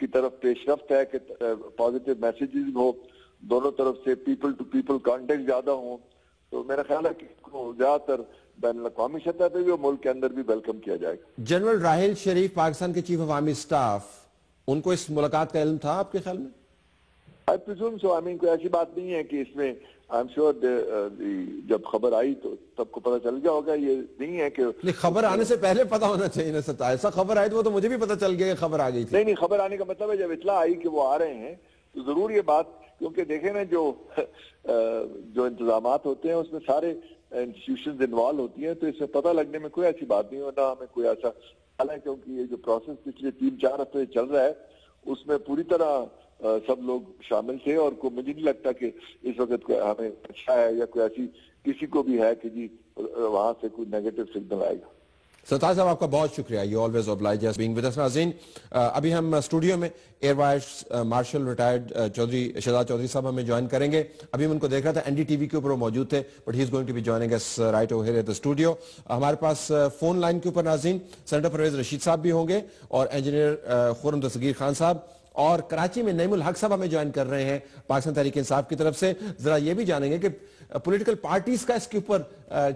کی طرف پیش رفت ہے کہ پازیٹیو میسیجز ہو دونوں طرف سے, پیپل ٹو پیپل کانٹیکٹ زیادہ ہوں, تو میرا خیال ہے کہ اس کو زیادہ تر بین الاقوامی سطح پہ بھی اور ملک کے اندر بھی ویلکم کیا جائے گا. جنرل راحیل شریف پاکستان کے چیف آف آرمی سٹاف, ان کو اس ملاقات کا علم تھا آپ کے خیال میں؟ I presume so. I mean, کوئی ایسی بات نہیں ہے کہ اس میں I'm sure جب خبر آئی تو سب کو پتہ چل گیا ہوگا. یہ نہیں ہے کہ خبر آنے سے پہلے پتہ ہونا چاہیے نا ستا, ایسا خبر آئی تو وہ تو مجھے بھی پتہ چل گیا کہ خبر آ گئی تھی. نہیں, خبر آنے کا مطلب ہے جب اطلاع آئی کہ وہ آ رہے ہیں تو ضرور یہ بات, کیونکہ دیکھیں نا جو انتظامات ہوتے ہیں اس میں سارے انسٹیٹیوشنز انوالو ہوتی ہیں, تو اس میں پتہ لگنے میں کوئی ایسی بات نہیں ہونا ہمیں کوئی ایسا حال ہے, کیونکہ یہ جو پروسیس پچھلے 3-4 ہفتے چل رہا ہے اس میں پوری طرح سب لوگ شامل تھے, اور مجھے نہیں لگتا کہ اس وقت ہمیں اچھا ہے یا کوئی ایسی کسی کو بھی ہے کہ جی وہاں سے کوئی نیگیٹو سگنل آئے گا. ستار صاحب آپ کا بہت شکریہ, you always oblige us being with us. ناظرین ابھی ہم اسٹوڈیو میں air vice marshal retired Shahzad Chaudhry صاحب ہمیں جوائن کریں گے. ابھی میں ان کو دیکھ رہا تھا این ڈی ٹی وی کے اوپر وہ موجود تھے, but he is going to be joining us right over here at the studio. ہمارے پاس فون لائن کے اوپر ناظرین سینیٹر پرویز رشید صاحب بھی ہوں گے اور انجینئر خرم دستگیر خان صاحب, اور کراچی میں نعیم الحق صاحب ہمیں جوائن کر رہے ہیں پاکستان تحریک انصاف کی طرف سے. ذرا یہ بھی جانیں گے کہ پولیٹیکل پارٹیز کا اس کے اوپر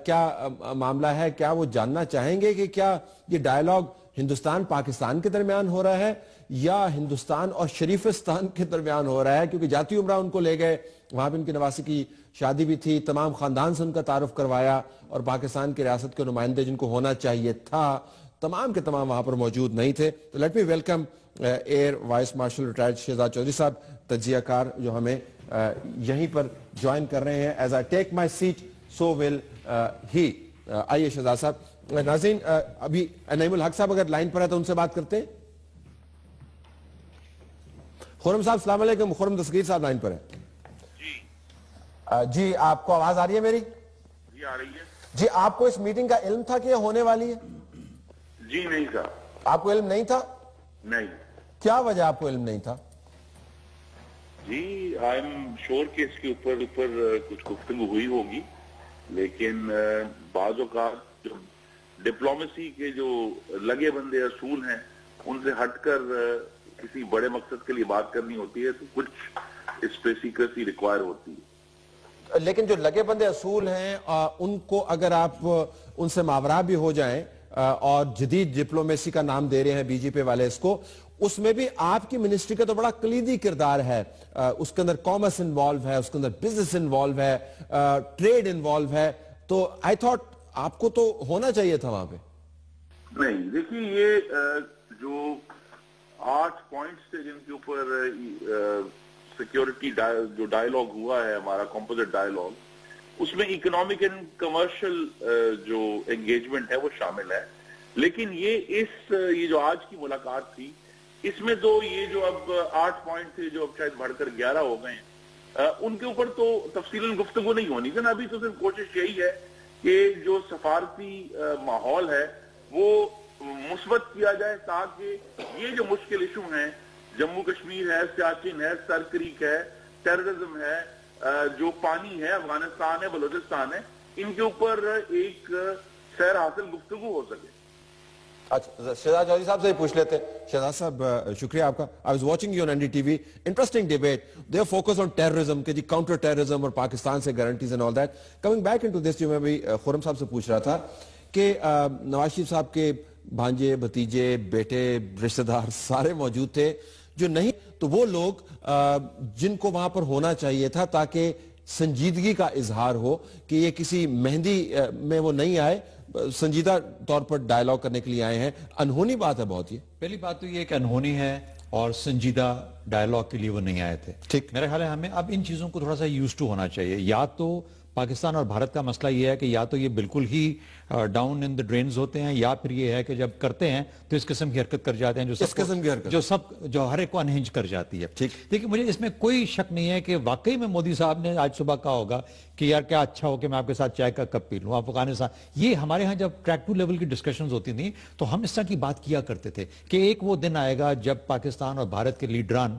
کیا معاملہ ہے, کیا وہ جاننا چاہیں گے کہ کیا یہ ڈائیلاگ ہندوستان پاکستان کے درمیان ہو رہا ہے یا ہندوستان اور شریفستان کے درمیان ہو رہا ہے, کیونکہ جاتی عمرہ ان کو لے گئے, وہاں پہ ان کی نواسی کی شادی بھی تھی, تمام خاندان سے ان کا تعارف کروایا, اور پاکستان کی ریاست کے نمائندے جن کو ہونا چاہیے تھا تمام کے تمام وہاں پر موجود نہیں تھے. تو let me welcome air vice marshal retired Shahzad Chaudhry صاحب, تجزیہ کار جو ہمیں یہیں پر جوائن کر رہے ہیں. As I take my seat so will he. آئیے شہزاد صاحب. ناظرین ابھی نعیم الحق صاحب اگر لائن پر ہے تو ان سے بات کرتے ہیں. خرم صاحب السلام علیکم. خرم دستگیر صاحب لائن پر ہے. جی آپ کو آواز آ رہی ہے میری؟ جی آ رہی ہے. جی آپ کو اس میٹنگ کا علم تھا کہ یہ ہونے والی ہے؟ جی نہیں تھا. آپ کو علم نہیں تھا؟ نہیں. کیا وجہ آپ کو علم نہیں تھا؟ جی آئی ایم شور کہ اس کے اوپر کچھ گفتگو ہوئی ہوگی, لیکن بعض اوقات جو ڈپلومیسی کے جو لگے بندے اصول ہیں ان سے ہٹ کر کسی بڑے مقصد کے لیے بات کرنی ہوتی ہے تو کچھ اس پہ سیکریسی ریکوائر ہوتی ہے. لیکن جو لگے بندے اصول ہیں ان کو اگر آپ ان سے ماورا بھی ہو جائیں اور جدید ڈپلومیسی کا نام دے رہے ہیں بی جے پی والے اس کو, اس میں بھی آپ کی منسٹری کا تو بڑا کلیدی کردار ہے. اس کے اندر کامرس انوالو ہے, اس کے اندر بزنس انوالو ہے, ٹریڈ انوالو ہے, تو آئی تھاٹ آپ کو تو ہونا چاہیے تھا وہاں پہ. نہیں دیکھیے, یہ جو 8 پوائنٹس تھے جن کے اوپر سیکیورٹی جو ڈائیلاگ ہوا ہے ہمارا کمپوزٹ ڈائیلاگ, اس میں اکنامک اینڈ کمرشل جو انگیجمنٹ ہے وہ شامل ہے. لیکن یہ جو آج کی ملاقات تھی اس میں تو یہ جو اب 8 پوائنٹ تھے جو اب شاید بڑھ کر 11 ہو گئے ہیں, ان کے اوپر تو تفصیلاً گفتگو نہیں ہونی تھی نا. ابھی تو صرف کوشش یہی ہے کہ جو سفارتی ماحول ہے وہ مثبت کیا جائے تاکہ یہ جو مشکل ایشو ہیں, جموں کشمیر ہے, سیاچن ہے, سر کریک ہے, ٹیررزم ہے, جو پانی ہے, افغانستان ہے, بلوچستان ہے, ان کے اوپر ایک سیر حاصل گفتگو ہو سکے. اچھا شہزاد چودھری صاحب سے ہی پوچھ لیتے ہیں. شہزاد صاحب شکریہ آپ کا. I was watching you on NDTV. Interesting debate. They are focused on terrorism, کہ جی counter terrorism اور پاکستان سے guarantees and all that. Coming back into this, جو میں بھی خرم صاحب سے پوچھ رہا تھا کہ نواز شریف صاحب کے بھانجے, بھتیجے, بیٹے, رشتہ دار سارے موجود تھے. جو نہیں تو وہ لوگ جن کو وہاں پر ہونا چاہیے تھا تاکہ سنجیدگی کا اظہار ہو کہ یہ کسی مہندی میں وہ نہیں آئے, سنجیدہ طور پر ڈائیلاگ کرنے کے لیے آئے ہیں. انہونی بات ہے بہت. یہ پہلی بات تو یہ کہ انہونی ہے اور سنجیدہ ڈائیلاگ کے لیے وہ نہیں آئے تھے. ٹھیک, میرے خیال ہے ہمیں اب ان چیزوں کو تھوڑا سا یوز ٹو ہونا چاہیے. یا تو پاکستان اور بھارت کا مسئلہ یہ ہے کہ یا تو یہ بالکل ہی ڈاؤن ان دی ڈرینز ہوتے ہیں, یا پھر یہ ہے کہ جب کرتے ہیں تو اس قسم کی حرکت کر جاتے ہیں جو ہر ایک کو انہنج کر جاتی ہے. دیکھیں مجھے اس میں کوئی شک نہیں ہے کہ واقعی میں مودی صاحب نے آج صبح کہا ہوگا کہ یار کیا اچھا ہو کہ میں آپ کے ساتھ چائے کا کپ پی لوں. افغانستان, یہ ہمارے ہاں جب ٹریک 2 لیول کی ڈسکشنز ہوتی تھیں تو ہم اس طرح کی بات کیا کرتے تھے کہ ایک وہ دن آئے گا جب پاکستان اور بھارت کے لیڈران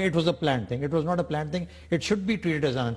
it was a planned thing, it was not a planned thing, it should be treated as an।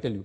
tell you,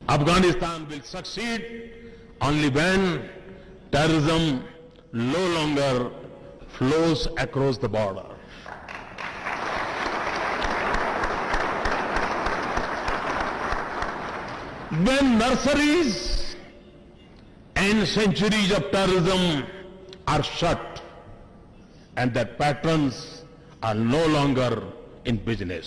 Afghanistan will succeed only when terrorism no longer flows across the border. when nurseries and centuries of terrorism are shut and that patrons are no longer in business.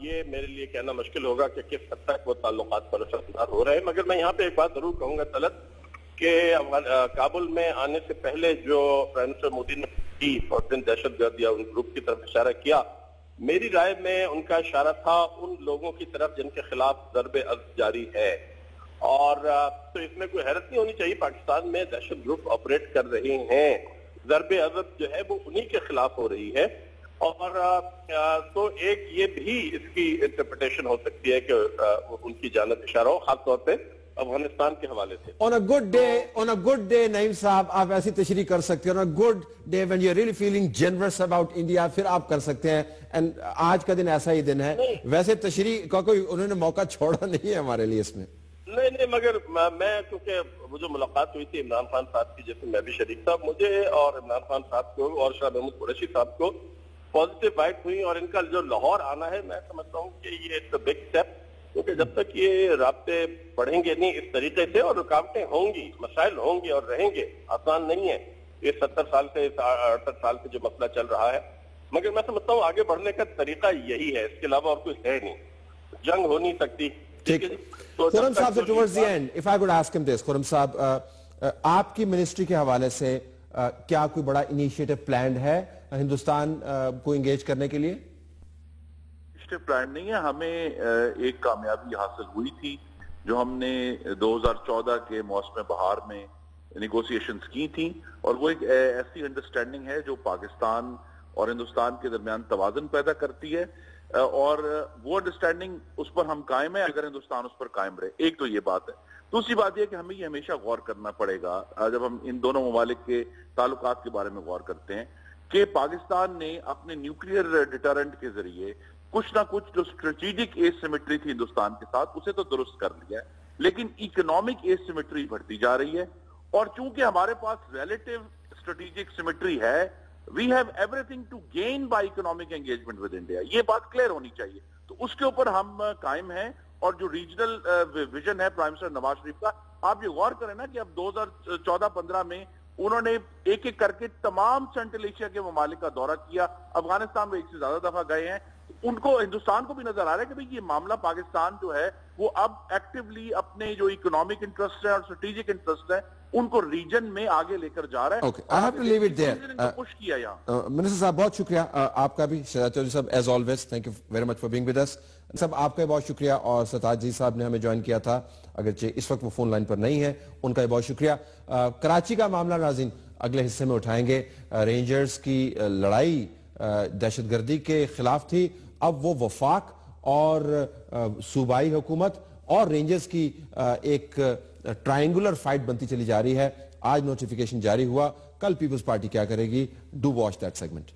یہ میرے لیے کہنا مشکل ہوگا کہ کس حد تک وہ تعلقات پر اثر ہو رہے ہیں. مگر میں یہاں پہ ایک بات ضرور کہوں گا طلعت کہ کابل میں آنے سے پہلے جو پرائم منسٹر مودی نے کی اور دہشت گرد یا ان گروپ کی طرف اشارہ کیا, میری رائے میں ان کا اشارہ تھا ان لوگوں کی طرف جن کے خلاف ضرب عضب جاری ہے. اور تو اس میں کوئی حیرت نہیں ہونی چاہیے, پاکستان میں دہشت گروپ آپریٹ کر رہے ہیں, ضرب عضب جو ہے وہ انہی کے خلاف ہو رہی ہے. اور تو ایک یہ بھی اس کی انٹرپریٹیشن ہو سکتی ہے کہ ان کی جانب اشارہ ہو, خاص طور پہ افغانستان کے حوالے سے. On a good day نعیم صاحب آپ ایسی تشریح کر سکتے ہیں. On a good day when you're really feeling generous about India پھر آپ کر سکتے ہیں. And آج کا دن ایسا ہی دن ہے. ویسے تشریح کا کوئی انہوں نے موقع چھوڑا نہیں ہے ہمارے لیے اس میں. نہیں مگر میں کیونکہ وہ جو ملاقات ہوئی تھی عمران خان صاحب کی جس میں بھی شریک تھا, مجھے اور عمران خان صاحب کو اور شاہ محمود قریشی صاحب کو پازیٹیو وائب ہوئی. اور ان کا جو لاہور آنا ہے میں سمجھتا ہوں کہ یہ ایک بگ اسٹیپ, کیونکہ جب تک یہ رابطے بڑھیں گے نہیں اس طریقے سے, اور رکاوٹیں ہوں گی, مسائل ہوں گے اور رہیں گے, آسان نہیں ہے یہ 70 سال سے 68 سال سے جو مسئلہ چل رہا ہے. مگر میں سمجھتا ہوں آگے بڑھنے کا طریقہ یہی ہے, اس کے علاوہ اور کچھ ہے نہیں. جنگ ہو نہیں سکتی. خرم صاحب سے towards the end, if I could ask him this, خرم صاحب آپ کی منسٹری کے حوالے سے کیا کوئی بڑا انیشیٹو پلانڈ ہے ہندوستان کو انگیج کرنے کے لیے؟ پلان نہیں ہے. ہمیں ایک کامیابی حاصل ہوئی تھی جو ہم نے 2014 کے موسم بہار میں نیگوسیشنز کی تھیں, اور وہ ایک ایسی انڈرسٹینڈنگ ہے جو پاکستان اور ہندوستان کے درمیان توازن پیدا کرتی ہے, اور وہ انڈرسٹینڈنگ اس پر ہم قائم ہیں اگر ہندوستان اس پر قائم رہے. ایک تو یہ بات ہے. دوسری بات یہ کہ ہمیں یہ ہمیشہ غور کرنا پڑے گا جب ہم ان دونوں ممالک کے تعلقات کے بارے میں غور کرتے ہیں کہ پاکستان نے اپنے نیوکلیئر ڈیٹرنٹ کے ذریعے کچھ نہ کچھ جو اسٹریٹجک ایج سیمیٹری تھی ہندوستان کے ساتھ اسے تو درست کر لیا ہے, لیکن اکنامک ایج سیمیٹری بڑھتی جا رہی ہے. اور چونکہ ہمارے پاس ریلیٹیو اسٹریٹجک سیمیٹری ہے, we have everything to gain by economic engagement with India. یہ بات کلیئر ہونی چاہیے. تو اس کے اوپر ہم قائم ہیں. اور جو ریجنل ویژن ہے پرائم منسٹر نواز شریف کا, آپ یہ غور کریں نا کہ اب 2014-15 میں انہوں نے ایک ایک کر کے تمام سینٹرل ایشیا کے ممالک کا دورہ کیا. افغانستان میں ایک سے زیادہ دفعہ گئے ہیں. ان کو ہندوستان کو بھی نظر آ رہا ہے کہ بھئی یہ معاملہ پاکستان جو ہے وہ اب ایکٹیولی اپنے جو اکنامک انٹرسٹ ہے اور اسٹریٹجک انٹرسٹ ہے ان کو ریجن میں آگے لے کر جا رہا ہے. Okay, I have to leave it there. Push کیا یہاں. منسٹر صاحب بہت شکریہ آپ کا بھی. شہزاد چودھری صاحب as always thank you very much for being with us. صاحب آپ کا بہت شکریہ, اور ستاج جی صاحب نے ہمیں جوائن کیا تھا اگرچہ اس وقت وہ فون لائن پر نہیں ہے, ان کا بہت شکریہ. کراچی کا معاملہ ناظرین اگلے حصے میں اٹھائیں گے. رینجرز کی لڑائی دہشت گردی کے خلاف تھی, اب وہ وفاق اور صوبائی حکومت اور رینجرز کی ایک ٹرائنگولر فائٹ بنتی چلی جا رہی ہے. آج نوٹیفیکیشن جاری ہوا, کل پیپلز پارٹی کیا کرے گی؟ Do watch that segment.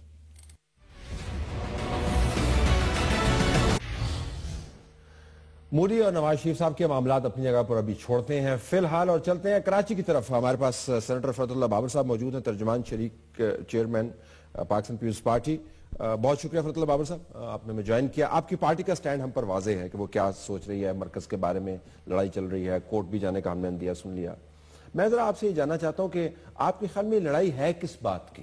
Modi اور نواز شریف صاحب کے معاملات اپنی جگہ پر ابھی چھوڑتے ہیں فی الحال اور چلتے ہیں کراچی کی طرف. ہمارے پاس سینیٹر فرت اللہ بابر صاحب موجود ہیں, ترجمان شریک چیئرمین پاکستان پیپلز پارٹی. بہت شکریہ فرت اللہ بابر صاحب, آپ نے ہمیں جوائن کیا. آپ کی پارٹی کا سٹینڈ ہم پر واضح ہے کہ وہ کیا سوچ رہی ہے مرکز کے بارے میں. لڑائی چل رہی ہے, کورٹ بھی جانے کا ہم نے اندیا سن لیا. میں ذرا آپ سے یہ جاننا چاہتا ہوں کہ آپ کے خیال میں لڑائی ہے کس بات کی؟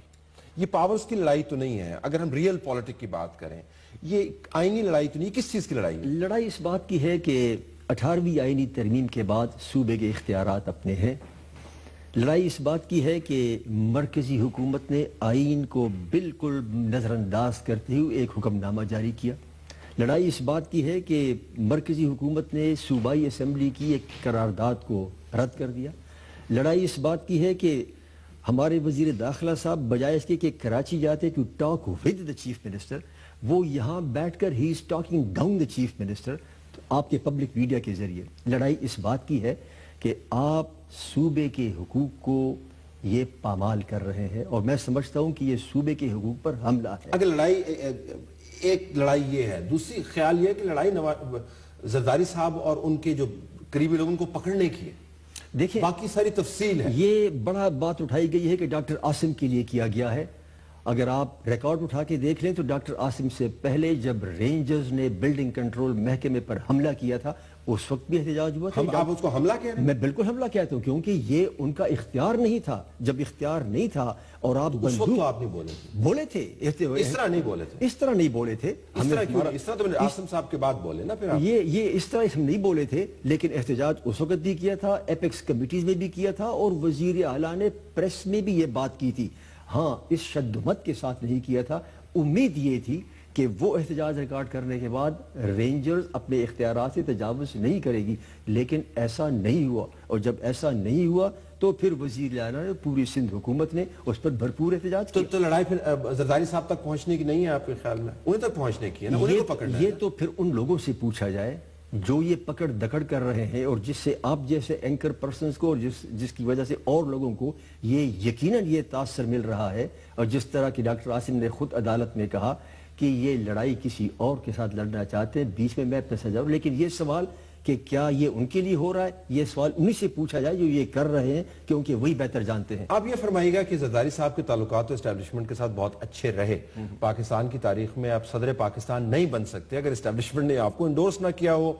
یہ پاورز کی لڑائی تو نہیں ہے, اگر ہم ریئل پالیٹک کی بات کریں یہ آئینی لڑائی تو نہیں, کس چیز کی لڑائی ہے؟ لڑائی اس بات کی ہے کہ 18ویں آئینی ترمیم کے بعد صوبے کے اختیارات اپنے ہیں. لڑائی اس بات کی ہے کہ مرکزی حکومت نے آئین کو بالکل نظر انداز کرتے ہوئے ایک حکم نامہ جاری کیا. لڑائی اس بات کی ہے کہ مرکزی حکومت نے صوبائی اسمبلی کی ایک قرارداد کو رد کر دیا. لڑائی اس بات کی ہے کہ ہمارے وزیر داخلہ صاحب بجائے اس کے کہ کراچی جاتے to talk with the chief minister, وہ یہاں بیٹھ کر ہی is talking down the chief minister آپ کے پبلک میڈیا کے ذریعے. لڑائی اس بات کی ہے کہ آپ صوبے کے حقوق کو یہ پامال کر رہے ہیں, اور میں سمجھتا ہوں کہ یہ صوبے کے حقوق پر حملہ ہے. اگر لڑائی ایک لڑائی یہ ہے, دوسری خیال یہ ہے کہ لڑائی زرداری صاحب اور ان کے جو قریبی لوگوں کو پکڑنے کی ہے. دیکھیں باقی ساری تفصیل ہے. یہ بڑا بات اٹھائی گئی ہے کہ ڈاکٹر عاصم کے لیے کیا گیا ہے. اگر آپ ریکارڈ اٹھا کے دیکھ لیں تو ڈاکٹر عاصم سے پہلے جب رینجرز نے بلڈنگ کنٹرول محکمے پر حملہ کیا تھا اس وقت بھی احتجاج ہوا تھا. آپ اس کو حملہ کہہ رہے ہیں؟ میں بالکل حملہ کہتا ہوں کیونکہ یہ ان کا اختیار نہیں تھا. جب اختیار نہیں تھا اور آپ اس وقت تو آپ نہیں بولے تھے اس طرح نہیں بولے تھے. اس طرح نہیں بولے تھے. اس طرح تو عاصم صاحب کے بعد بولے نا. پھر یہ اس طرح ہم نہیں بولے تھے، لیکن احتجاج اس وقت بھی کیا تھا، ایپیکس کمیٹیز میں بھی کیا تھا، اور وزیر اعلیٰ نے پریس میں بھی یہ بات کی تھی. ہاں اس شدت کے ساتھ نہیں کیا تھا. امید یہ تھی کہ وہ احتجاج ریکارڈ کرنے کے بعد رینجرز اپنے اختیارات سے تجاوز نہیں کرے گی، لیکن ایسا نہیں ہوا. اور جب ایسا نہیں ہوا تو پھر وزیر اعلیٰ نے، پوری سندھ حکومت نے اس پر بھرپور احتجاج کیا. تو لڑائی پھر زرداری صاحب تک پہنچنے کی نہیں ہے آپ کے خیال میں؟ انہیں تک پہنچنے کی ہے نا، انہیں کو پکڑنا ہے. یہ تو پھر ان لوگوں سے پوچھا جائے جو یہ پکڑ دکڑ کر رہے ہیں، اور جس سے آپ جیسے اینکر پرسنز کو، اور جس کی وجہ سے اور لوگوں کو یہ یقیناً یہ تاثر مل رہا ہے. اور جس طرح کہ ڈاکٹر عاصم نے خود عدالت میں کہا کہ یہ لڑائی کسی اور کے ساتھ لڑنا چاہتے ہیں، بیچ میں اپنا سجاؤ. لیکن یہ سوال کہ کیا یہ ان کے لیے ہو رہا ہے، یہ سوال انہی سے پوچھا جائے جو یہ کر رہے ہیں، کیونکہ وہی بہتر جانتے ہیں. آپ یہ فرمائیے گا کہ زرداری صاحب کے تعلقات تو اسٹیبلشمنٹ کے ساتھ بہت اچھے رہے. پاکستان کی تاریخ میں آپ صدر پاکستان نہیں بن سکتے اگر اسٹیبلشمنٹ نے آپ کو انڈورس نہ کیا ہو.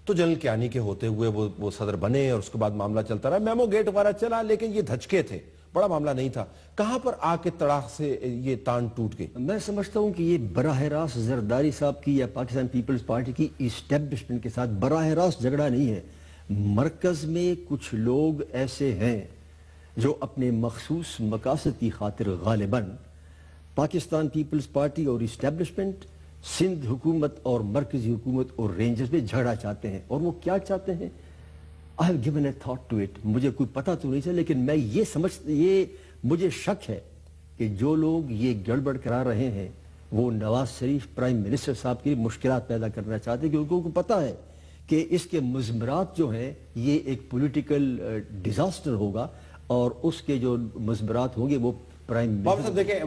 تو جنرل کیانی کے ہوتے ہوئے وہ صدر بنے، اور اس کے بعد معاملہ چلتا رہا، میمو گیٹ وغیرہ چلا، لیکن یہ دھچکے تھے، بڑا معاملہ نہیں تھا. کہاں پر آ کے تڑاک سے یہ تان ٹوٹ گئی؟ میں سمجھتا ہوں کہ یہ براہ راست زرداری صاحب کی یا پاکستان پیپلز پارٹی کی اسٹیبلشمنٹ کے ساتھ براہ راست جھگڑا نہیں ہے. مرکز میں کچھ لوگ ایسے ہیں جو اپنے مخصوص مقاصد کی خاطر غالباً پاکستان پیپلز پارٹی اور اسٹیبلشمنٹ، سندھ حکومت اور مرکزی حکومت اور رینجرز میں جھگڑا چاہتے ہیں. اور وہ کیا چاہتے ہیں؟ I have given a thought to it. مجھے کوئی پتہ تو نہیں چلا، لیکن میں یہ مجھے شک ہے کہ جو لوگ یہ گڑبڑ کرا رہے ہیں وہ نواز شریف پرائم منسٹر صاحب کی مشکلات پیدا کرنا چاہتے ہیں، کیونکہ ان کو پتہ ہے کہ اس کے مضمرات جو ہیں یہ ایک پولیٹیکل ڈیزاسٹر ہوگا، اور اس کے جو مضمرات ہوں گے وہ پرائم بابا صاحب دیکھیں،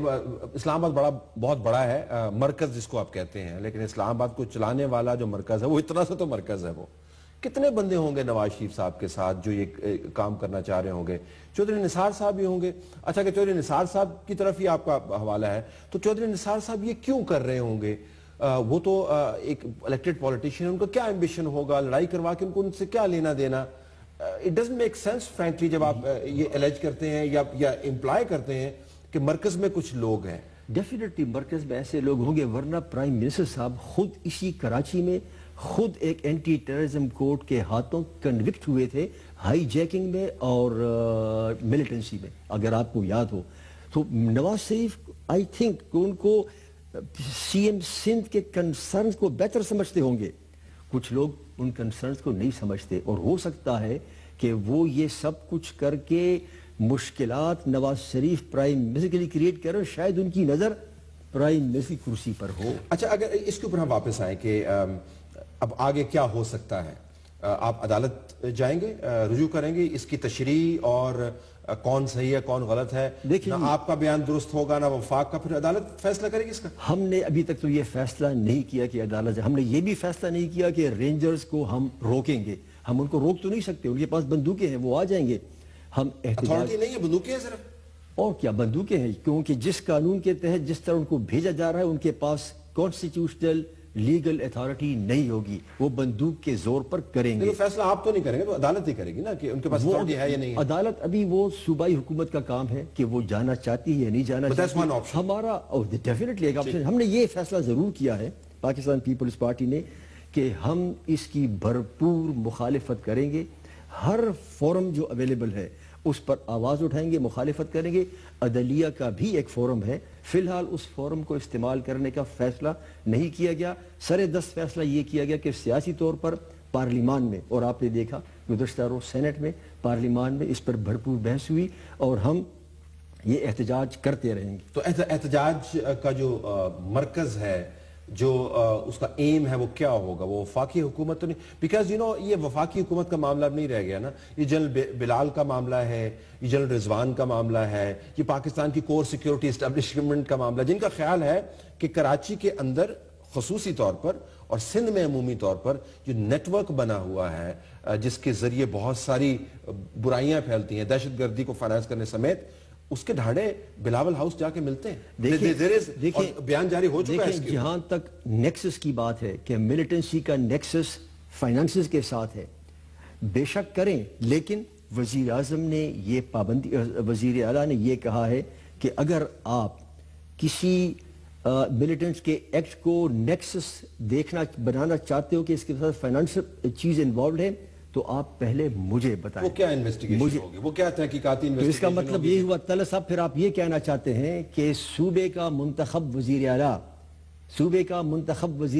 اسلام آباد بہت بڑا ہے، مرکز جس کو آپ کہتے ہیں، لیکن اسلام آباد کو چلانے والا جو مرکز ہے وہ اتنا سا تو مرکز ہے. وہ کتنے بندے ہوں گے نواز شریف صاحب کے ساتھ جو یہ کام کرنا چاہ رہے ہوں گے؟ چودھری نثار صاحب بھی ہوں گے. اچھا کہ چودھری نثار صاحب کی طرف ہی آپ کا حوالہ ہے، تو چودھری نثار صاحب یہ کیوں کر رہے ہوں گے؟ وہ تو ایک الیکٹڈ پولیٹیشین ہے، ان کا کیا ایمبیشن ہوگا؟ لڑائی کروا کے ان سے کیا لینا دینا؟ It doesn't make sense frankly جب آپ یہ الیج کرتے ہیں یا امپلائی کرتے ہیں کہ مرکز میں کچھ لوگ ہیں. ڈیفینیٹلی مرکز میں ایسے لوگ ہوں گے، ورنہ پرائم منسٹر صاحب خود اسی کراچی میں خود ایک اینٹی ٹیررزم کورٹ کے ہاتھوں کنوکٹ ہوئے تھے ہائی جیکنگ میں اور ملیٹنسی میں، اگر آپ کو یاد ہو. تو نواز شریف آئی تھنک کہ ان کو سی ایم سندھ کے کنسرنز کو بہتر سمجھتے ہوں گے. کچھ لوگ ان کنسرنز کو نہیں سمجھتے، اور ہو سکتا ہے کہ وہ یہ سب کچھ کر کے مشکلات نواز شریف پرائم منسٹر کے لیے کریٹ کریں، شاید ان کی نظر پرائم منسٹر کی کرسی پر ہو. اچھا اگر اس کے اوپر ہم واپس آئیں کہ اب آگے کیا ہو سکتا ہے، آپ عدالت جائیں گے، رجوع کریں گے اس کی تشریح اور کون صحیح ہے کون غلط ہے؟ نہ آپ کا بیان درست ہوگا نہ وفاق کا، پھر عدالت فیصلہ کرے گی اس کا. ہم نے ابھی تک تو یہ فیصلہ نہیں کیا کہ عدالت، ہم نے یہ بھی فیصلہ نہیں کیا کہ رینجرز کو ہم روکیں گے. ہم ان کو روک تو نہیں سکتے، ان کے پاس بندوقیں ہیں، وہ آ جائیں گے. ہم اتھارٹی نہیں ہے، بندوقیں ہیں صرف. اور کیا بندوقیں ہیں، کیونکہ جس قانون کے تحت جس طرح ان کو بھیجا جا رہا ہے ان کے پاس کانسٹیٹیوشنل لیگل اتھارٹی نہیں ہوگی، وہ بندوق کے زور پر کریں گے. فیصلہ آپ تو نہیں کریں گے، تو عدالت ہی کرے گی نا کہ ان کے پاس اتھارٹی ہے یا نہیں ہے. عدالت ابھی وہ صوبائی حکومت کا کام ہے کہ وہ جانا چاہتی ہے یا نہیں جانا چاہتی. ہمارا ڈیفینیٹلی ایک آپشن، ہم نے یہ فیصلہ ضرور کیا ہے پاکستان پیپلز پارٹی نے کہ ہم اس کی بھرپور مخالفت کریں گے. ہر فورم جو اویلیبل ہے اس پر آواز اٹھائیں گے، مخالفت کریں گے. عدلیہ کا بھی ایک فورم ہے، فی الحال اس فورم کو استعمال کرنے کا فیصلہ نہیں کیا گیا. سر دست فیصلہ یہ کیا گیا کہ سیاسی طور پر پارلیمان میں، اور آپ نے دیکھا گزشتہ روز سینٹ میں، پارلیمان میں اس پر بھرپور بحث ہوئی، اور ہم یہ احتجاج کرتے رہیں گے. تو احتجاج کا جو مرکز ہے، جو اس کا ایم ہے، وہ کیا ہوگا؟ وہ وفاقی حکومت تو نہیں، بیکاز یہ وفاقی حکومت کا معاملہ نہیں رہ گیا نا. یہ جنرل بلال کا معاملہ ہے، یہ جنرل رضوان کا معاملہ ہے، یہ پاکستان کی کور سیکیورٹی اسٹیبلشمنٹ کا معاملہ، جن کا خیال ہے کہ کراچی کے اندر خصوصی طور پر اور سندھ میں عمومی طور پر جو نیٹ ورک بنا ہوا ہے جس کے ذریعے بہت ساری برائیاں پھیلتی ہیں، دہشت گردی کو فائنانس کرنے سمیت، اس کے دھاڑے بلاول ہاؤس جا کے ملتے ہیں. دیکھیں بیان جاری ہو چکا ہے. جہاں تک نیکسس کی بات ہے کہ ملیٹنسی کا نیکسس فائنانسز کے ساتھ ہے، بے شک کریں، لیکن وزیر اعظم نے یہ پابندی، وزیر اعلیٰ نے یہ کہا ہے کہ اگر آپ کسی ملیٹنٹس کے ایکٹ کو نیکسس بنانا چاہتے ہو کہ اس کے ساتھ فائنانشل چیز انوالوڈ ہے تو آپ پہلے مجھے بتائیں۔ وہ کیا انویسٹیگیشن ہوگی؟ وہ کیا تحقیقاتی تو اس کا مطلب یہ ہوا طلعت صاحب، پھر آپ یہ کہنا چاہتے ہیں کہ صوبے کا منتخب وزیر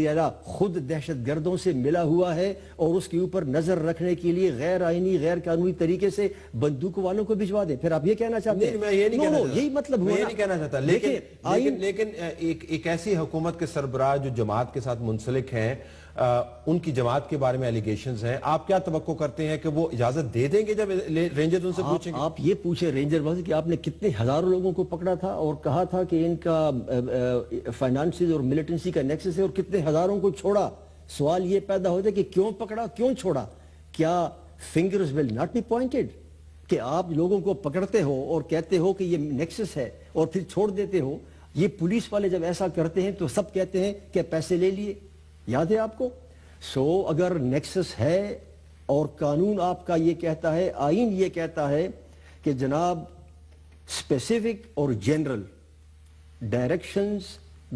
اعلیٰ خود دہشت گردوں سے ملا ہوا ہے اور اس کے اوپر نظر رکھنے کے لیے غیر آئینی غیر قانونی طریقے سے بندوق والوں کو بھجوا دیں، پھر آپ یہ کہنا چاہتے ہیں؟ میں یہ نہیں کہنا چاہتا، یہی مطلب ہوا، میں یہ نہیں کہنا چاہتا، لیکن ایک ایسی حکومت کے سربراہ جو جماعت کے ساتھ منسلک ہیں، ان کی جماعت کے بارے میں ایلیگیشنز ہیں، آپ کیا توقع کرتے ہیں کہ وہ اجازت دے دیں گے جب رینجرز ان سے پوچھیں گے؟ آپ یہ پوچھیں رینجر وزیر کہ آپ نے کتنے ہزاروں لوگوں کو پکڑا تھا اور کہا تھا کہ ان کا فائنانسز اور ملیٹنسی کا نیکسس ہے، اور کتنے ہزاروں کو چھوڑا؟ سوال یہ پیدا ہوتا ہے کہ کیوں پکڑا، کیوں چھوڑا؟ کیا fingers will not be pointed کہ آپ لوگوں کو پکڑتے ہو اور کہتے ہو کہ یہ نیکسس ہے اور پھر چھوڑ دیتے ہو؟ یہ پولیس والے جب ایسا کرتے ہیں تو سب کہتے ہیں کہ پیسے لے لیے، یاد ہے آپ کو؟ اگر نیکسس ہے اور قانون آپ کا یہ کہتا ہے، آئین یہ کہتا ہے کہ جناب اسپیسیفک اور جنرل ڈائریکشنز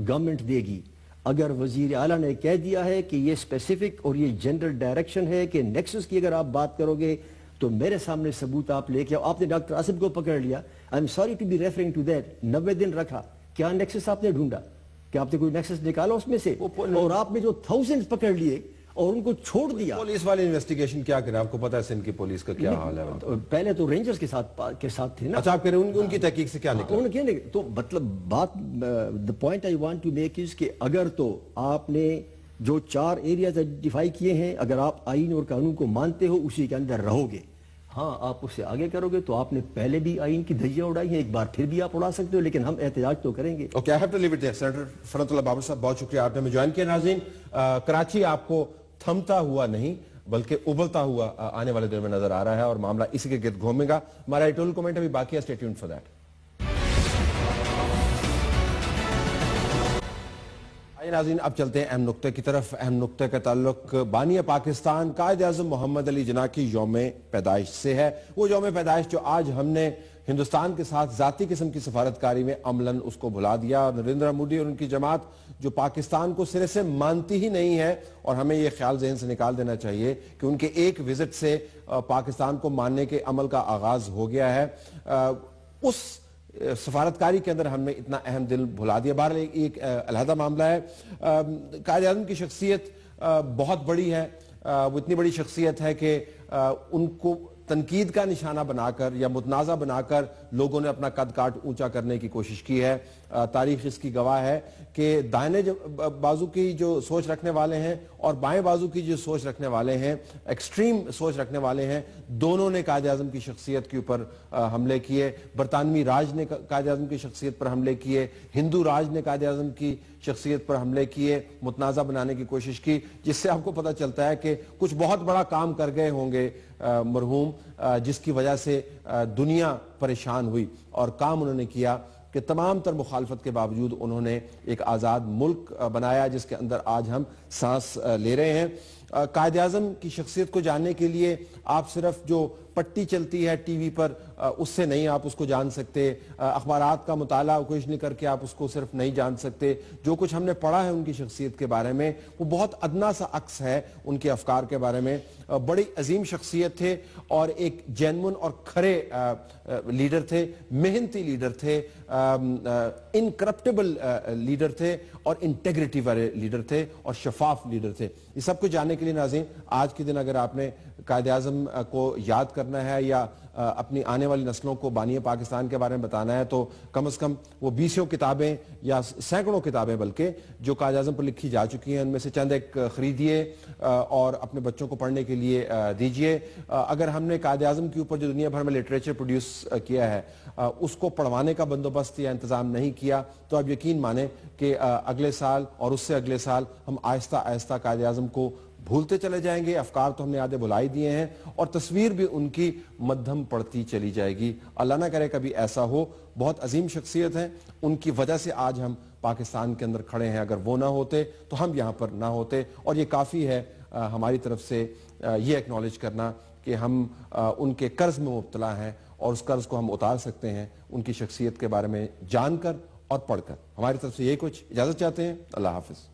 گورنمنٹ دے گی، اگر وزیر اعلیٰ نے کہہ دیا ہے کہ یہ اسپیسیفک اور یہ جنرل ڈائریکشن ہے کہ نیکسس کی اگر آپ بات کرو گے تو میرے سامنے ثبوت آپ لے کے، آپ نے ڈاکٹر آصف کو پکڑ لیا، I am sorry to be referring to that, 90 دن رکھا، کیا نیکسس آپ نے ڈھونڈا؟ کہ آپ نے کوئی نیکسس نکالا اس میں سے؟ اور آپ نے جو تھاؤزنڈ پکڑ لیے اور ان کو چھوڑ دیا۔ پولیس والے انویسٹیگیشن کیا کریں؟ آپ کو پتا ہے سندھ کی پولیس کا کیا حال ہے؟ پہلے تو رینجرز کے ساتھ تھے نا۔ اچھا، آپ کہہ رہے ہیں ان کی تحقیق سے کیا نکلا؟ تو مطلب بات، the point I want to make is کہ اگر تو آپ نے جو 4 ایریاز آئیڈینٹیفائی کیے ہیں، اگر آپ آئین اور قانون کو مانتے ہو اسی کے اندر رہو گے، ہاں آپ اس سے آگے کرو گے، تو آپ نے پہلے بھی آئین کی دھجیاں اڑائی ہیں، ایک بار پھر بھی آپ اڑا سکتے ہو، لیکن ہم احتجاج تو کریں گے۔ Okay, I have to leave it there. Senator Farhat Ullah Babar sahib, بہت شکریہ، آپ نے ہمیں جوائن کیا۔ ناظرین، کراچی آپ کو تھمتا ہوا نہیں بلکہ ابلتا ہوا آنے والے دن میں نظر آ رہا ہے اور معاملہ اسی کے گرد گھومے گا۔ ہمارا ایڈیٹوریل کمنٹ ابھی باقی ہے، اسٹے ٹیونڈ فار دیٹ۔ آئیے ناظرین، اب چلتے ہیں اہم نقطے کی طرف۔ اہم نقطے کا تعلق بانی پاکستان قائد اعظم محمد علی جناح کی یوم پیدائش سے ہے۔ وہ یوم پیدائش جو آج ہم نے ہندوستان کے ساتھ ذاتی قسم کی سفارتکاری میں عملاً اس کو بھلا دیا، اور نریندر مودی اور ان کی جماعت جو پاکستان کو سرے سے مانتی ہی نہیں ہے، اور ہمیں یہ خیال ذہن سے نکال دینا چاہیے کہ ان کے ایک وزٹ سے پاکستان کو ماننے کے عمل کا آغاز ہو گیا ہے۔ اس سفارتکاری کے اندر ہم نے اتنا اہم دل بھلا دیا۔ بہرحال ایک علیحدہ معاملہ ہے۔ قائد اعظم کی شخصیت بہت بڑی ہے، وہ اتنی بڑی شخصیت ہے کہ ان کو تنقید کا نشانہ بنا کر یا متنازع بنا کر لوگوں نے اپنا قد کاٹ اونچا کرنے کی کوشش کی ہے۔ تاریخ اس کی گواہ ہے کہ دائیں بازو کی جو سوچ رکھنے والے ہیں اور بائیں بازو کی جو سوچ رکھنے والے ہیں، ایکسٹریم سوچ رکھنے والے ہیں، دونوں نے قائد اعظم کی شخصیت کے اوپر حملے کیے۔ برطانوی راج نے قائد اعظم کی شخصیت پر حملے کیے، ہندو راج نے قائد اعظم کی شخصیت پر حملے کیے، متنازع بنانے کی کوشش کی، جس سے آپ کو پتہ چلتا ہے کہ کچھ بہت بڑا کام کر گئے ہوں گے مرحوم، جس کی وجہ سے دنیا پریشان ہوئی، اور کام انہوں نے کیا کہ تمام تر مخالفت کے باوجود انہوں نے ایک آزاد ملک بنایا جس کے اندر آج ہم سانس لے رہے ہیں۔ قائد اعظم کی شخصیت کو جاننے کے لیے آپ صرف جو پٹی چلتی ہے ٹی وی پر اس سے نہیں آپ اس کو جان سکتے، اخبارات کا مطالعہ اوکیشنلی کر کے آپ اس کو صرف نہیں جان سکتے۔ جو کچھ ہم نے پڑھا ہے ان کی شخصیت کے بارے میں وہ بہت ادنا سا عکس ہے ان کے افکار کے بارے میں۔ بڑی عظیم شخصیت تھے اور ایک جینون اور کھرے لیڈر تھے، محنتی لیڈر تھے، انکرپٹیبل لیڈر تھے، اور انٹیگریٹی والے لیڈر تھے، اور شفاف لیڈر تھے۔ یہ سب کچھ جاننے کے لیے ناظرین، آج کے دن اگر آپ نے قائد اعظم کو یاد کرنا ہے یا اپنی آنے والی نسلوں کو بانی پاکستان کے بارے میں بتانا ہے، تو کم از کم وہ 20 کتابیں یا سینکڑوں کتابیں بلکہ جو قائد اعظم پر لکھی جا چکی ہیں، ان میں سے چند ایک خریدیے اور اپنے بچوں کو پڑھنے کے لیے دیجیے۔ اگر ہم نے قائد اعظم کے اوپر جو دنیا بھر میں لٹریچر پروڈیوس کیا ہے اس کو پڑھوانے کا بندوبست یا انتظام نہیں کیا، تو اب یقین مانیں کہ اگلے سال اور اس سے اگلے سال ہم آہستہ آہستہ قائد اعظم کو بھولتے چلے جائیں گے۔ افکار تو ہم نے آدھے بھلائی دیے ہیں اور تصویر بھی ان کی مدھم پڑتی چلی جائے گی۔ اللہ نہ کرے کبھی ایسا ہو۔ بہت عظیم شخصیت ہیں، ان کی وجہ سے آج ہم پاکستان کے اندر کھڑے ہیں۔ اگر وہ نہ ہوتے تو ہم یہاں پر نہ ہوتے، اور یہ کافی ہے ہماری طرف سے یہ ایکنالج کرنا کہ ہم ان کے قرض میں مبتلا ہیں اور اس قرض کو ہم اتار سکتے ہیں ان کی شخصیت کے بارے میں جان کر اور پڑھ کر. ہماری طرف سے یہ کچھ اجازت چاہتے ہیں. اللہ حافظ.